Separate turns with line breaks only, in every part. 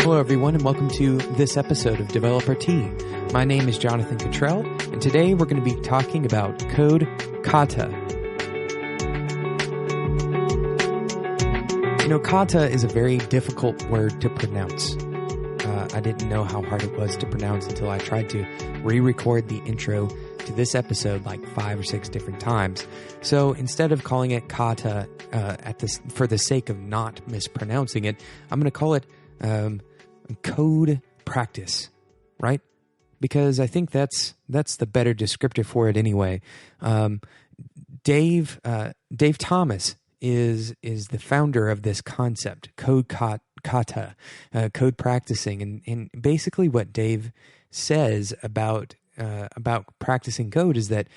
Hello, everyone, and welcome to this episode of Developer Tea. My name is Jonathan Cottrell, and today we're going to be talking about Code Kata. You know, kata is a very difficult word to pronounce. I didn't know how hard it was to pronounce until I tried to re-record the intro to this episode like 5 or 6 different times. So instead of calling it kata for the sake of not mispronouncing it, I'm going to call it code practice, right? Because I think that's the better descriptor for it anyway. Dave Thomas is the founder of this concept, Code Kata, code practicing, and basically what Dave says about practicing code is that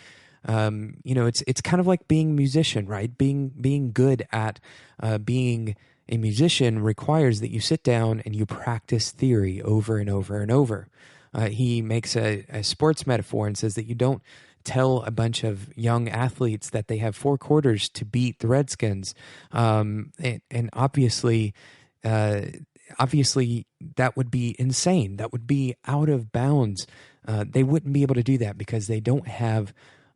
it's kind of like being a musician, right? Being good at being a musician requires that you sit down and you practice theory over and over and over. He makes a sports metaphor and says that you don't tell a bunch of young athletes that they have 4 quarters to beat the Redskins. And obviously that would be insane. That would be out of bounds. They wouldn't be able to do that because they don't have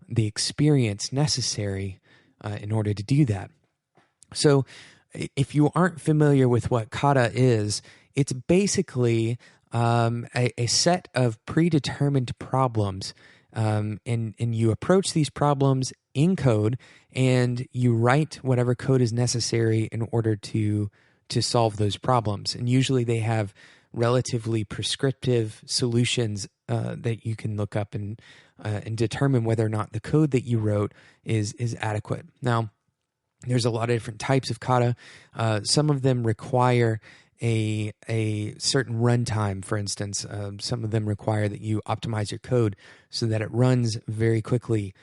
the experience necessary in order to do that. So if you aren't familiar with what kata is, it's basically a set of predetermined problems, and you approach these problems in code, and you write whatever code is necessary in order to solve those problems. And usually they have relatively prescriptive solutions that you can look up and determine whether or not the code that you wrote is adequate. Now, there's a lot of different types of kata. Some of them require a certain runtime, for instance. Some of them require that you optimize your code so that it runs very quickly.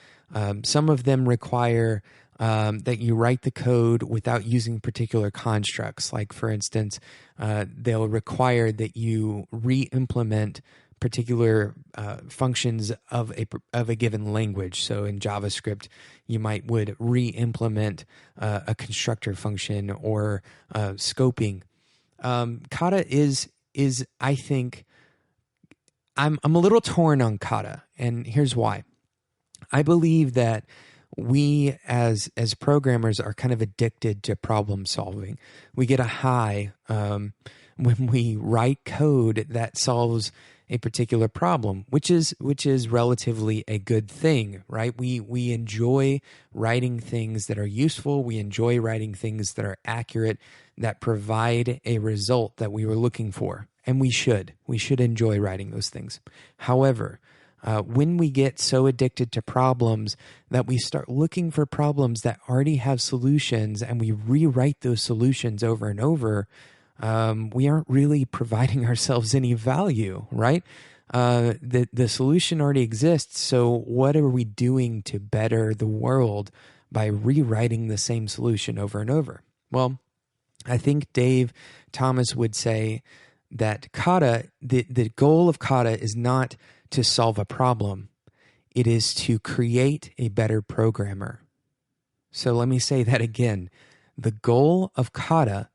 Some of them require that you write the code without using particular constructs. Like, for instance, they'll require that you re-implement particular functions of a given language. So in JavaScript, you would re-implement a constructor function or scoping. Kata is I think I'm a little torn on kata, and here's why. I believe that we as programmers are kind of addicted to problem solving. We get a high when we write code that solves a particular problem, which is relatively a good thing, right? We enjoy writing things that are useful. We enjoy writing things that are accurate, that provide a result that we were looking for. And we should enjoy writing those things. However, when we get so addicted to problems that we start looking for problems that already have solutions and we rewrite those solutions over and over, we aren't really providing ourselves any value, right? The solution already exists, so what are we doing to better the world by rewriting the same solution over and over? Well, I think Dave Thomas would say that kata, the goal of kata is not to solve a problem. It is to create a better programmer. So let me say that again. The goal of kata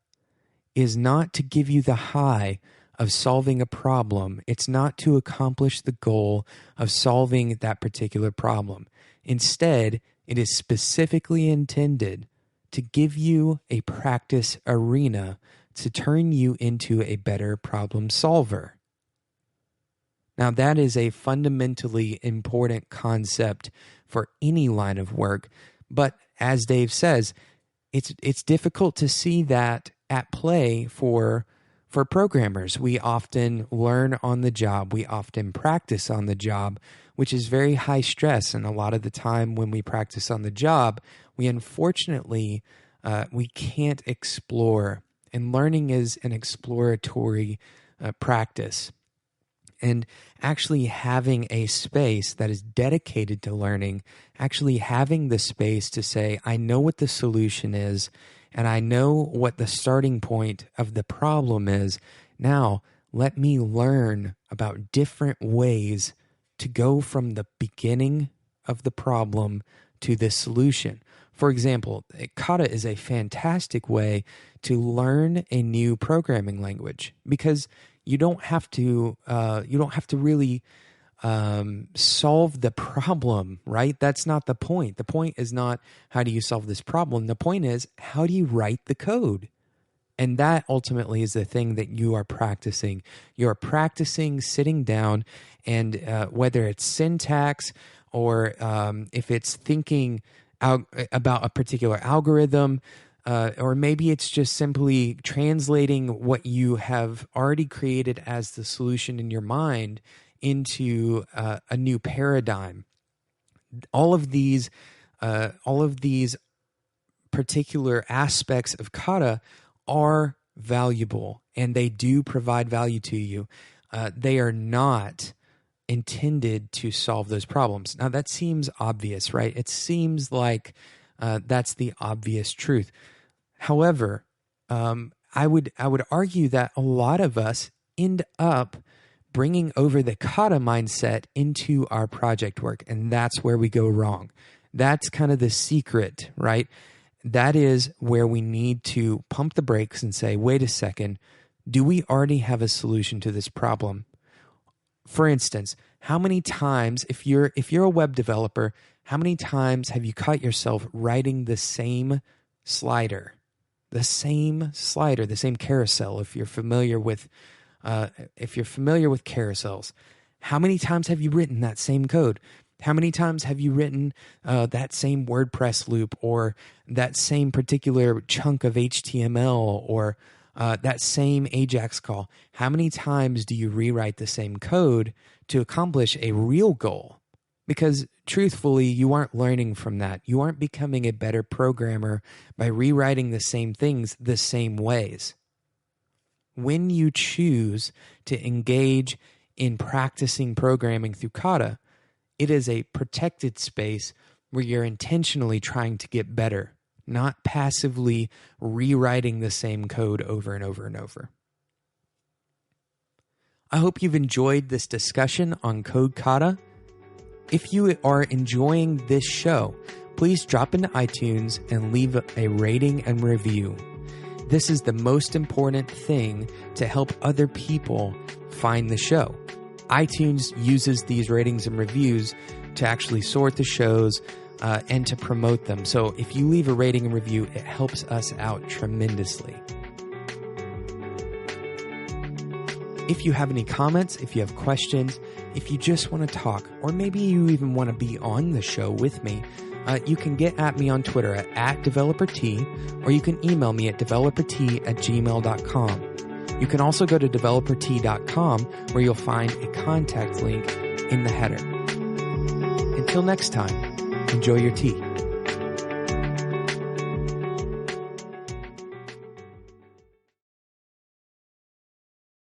is not to give you the high of solving a problem. It's not to accomplish the goal of solving that particular problem. Instead, it is specifically intended to give you a practice arena to turn you into a better problem solver. Now, that is a fundamentally important concept for any line of work, but as Dave says, it's difficult to see that at play for programmers. We often learn on the job. We often practice on the job, which is very high stress. And a lot of the time when we practice on the job, we unfortunately, we can't explore. And learning is an exploratory practice. And actually having a space that is dedicated to learning, actually having the space to say, I know what the solution is, and I know what the starting point of the problem is. Now, let me learn about different ways to go from the beginning of the problem to the solution. For example, Kata is a fantastic way to learn a new programming language because you don't have to really solve the problem, right? That's not the point. The point is not how do you solve this problem. The point is how do you write the code? And that ultimately is the thing that you are practicing. You are practicing sitting down and whether it's syntax or if it's thinking about a particular algorithm, or maybe it's just simply translating what you have already created as the solution in your mind into a new paradigm. All of these particular aspects of kata are valuable and they do provide value to you. They are not intended to solve those problems. Now that seems obvious, right? It seems like that's the obvious truth. However, I would argue that a lot of us end up bringing over the kata mindset into our project work, and that's where we go wrong. That's kind of the secret, right? That is where we need to pump the brakes and say, wait a second, do we already have a solution to this problem? For instance, how many times, if you're a web developer, how many times have you caught yourself writing the same slider, the same carousel? If you're familiar with carousels, how many times have you written that same code? How many times have you written that same WordPress loop or that same particular chunk of HTML or that same Ajax call? How many times do you rewrite the same code to accomplish a real goal? Because truthfully, you aren't learning from that. You aren't becoming a better programmer by rewriting the same things the same ways. When you choose to engage in practicing programming through kata, it is a protected space where you're intentionally trying to get better, not passively rewriting the same code over and over and over. I hope you've enjoyed this discussion on Code Kata. If you are enjoying this show, please drop into iTunes and leave a rating and review. This is the most important thing to help other people find the show. iTunes uses these ratings and reviews to actually sort the shows and to promote them. So if you leave a rating and review, it helps us out tremendously. If you have any comments, if you have questions, if you just want to talk, or maybe you even want to be on the show with me, you can get at me on Twitter at @developerT, or you can email me at developerT@gmail.com. You can also go to developerT.com where you'll find a contact link in the header. Until next time, enjoy your tea.